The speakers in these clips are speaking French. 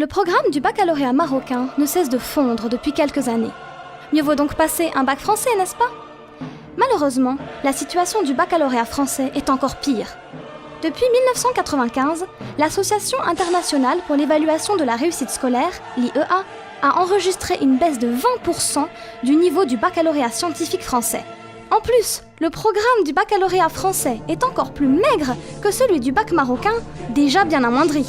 Le programme du baccalauréat marocain ne cesse de fondre depuis quelques années. Mieux vaut donc passer un bac français, n'est-ce pas? Malheureusement, la situation du baccalauréat français est encore pire. Depuis 1995, l'Association internationale pour l'évaluation de la réussite scolaire, l'IEA, a enregistré une baisse de 20% du niveau du baccalauréat scientifique français. En plus, le programme du baccalauréat français est encore plus maigre que celui du bac marocain, déjà bien amoindri.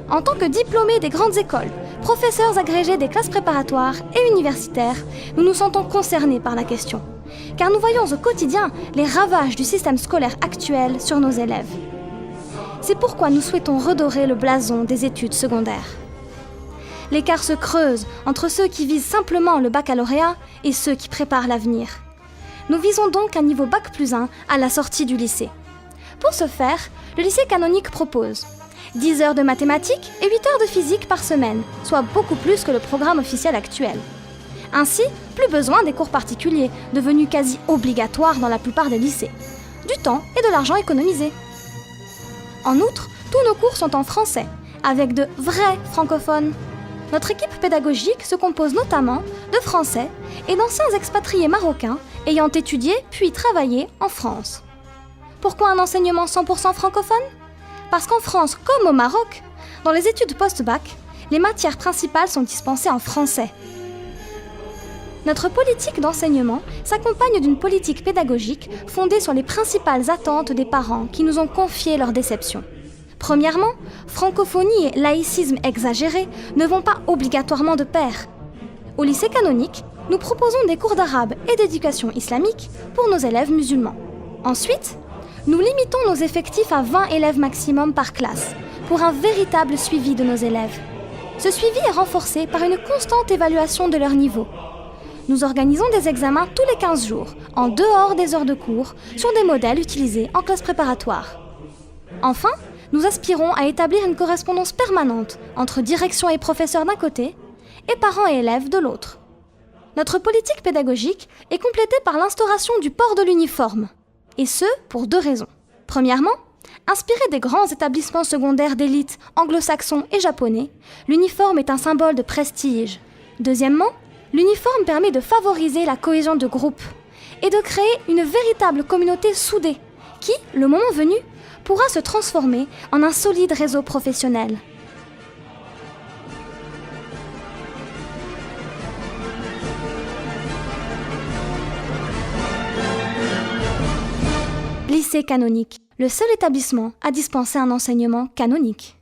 En tant que diplômés des grandes écoles, professeurs agrégés des classes préparatoires et universitaires, nous nous sentons concernés par la question, car nous voyons au quotidien les ravages du système scolaire actuel sur nos élèves. C'est pourquoi nous souhaitons redorer le blason des études secondaires. L'écart se creuse entre ceux qui visent simplement le baccalauréat et ceux qui préparent l'avenir. Nous visons donc un niveau Bac plus 1 à la sortie du lycée. Pour ce faire, le lycée canonique propose 10 heures de mathématiques et 8 heures de physique par semaine, soit beaucoup plus que le programme officiel actuel. Ainsi, plus besoin des cours particuliers, devenus quasi obligatoires dans la plupart des lycées. Du temps et de l'argent économisé. En outre, tous nos cours sont en français, avec de vrais francophones. Notre équipe pédagogique se compose notamment de Français et d'anciens expatriés marocains ayant étudié puis travaillé en France. Pourquoi un enseignement 100% francophone ? Parce qu'en France comme au Maroc, dans les études post-bac, les matières principales sont dispensées en français. Notre politique d'enseignement s'accompagne d'une politique pédagogique fondée sur les principales attentes des parents qui nous ont confié leurs déceptions. Premièrement, francophonie et laïcisme exagéré ne vont pas obligatoirement de pair. Au lycée canonique, nous proposons des cours d'arabe et d'éducation islamique pour nos élèves musulmans. Ensuite, nous limitons nos effectifs à 20 élèves maximum par classe, pour un véritable suivi de nos élèves. Ce suivi est renforcé par une constante évaluation de leur niveau. Nous organisons des examens tous les 15 jours, en dehors des heures de cours, sur des modèles utilisés en classe préparatoire. Enfin, nous aspirons à établir une correspondance permanente entre direction et professeurs d'un côté, et parents et élèves de l'autre. Notre politique pédagogique est complétée par l'instauration du port de l'uniforme. Et ce, pour 2 raisons. Premièrement, inspiré des grands établissements secondaires d'élite anglo-saxons et japonais, l'uniforme est un symbole de prestige. Deuxièmement, l'uniforme permet de favoriser la cohésion de groupe et de créer une véritable communauté soudée qui, le moment venu, pourra se transformer en un solide réseau professionnel. Lycée canonique, le seul établissement à dispenser un enseignement canonique.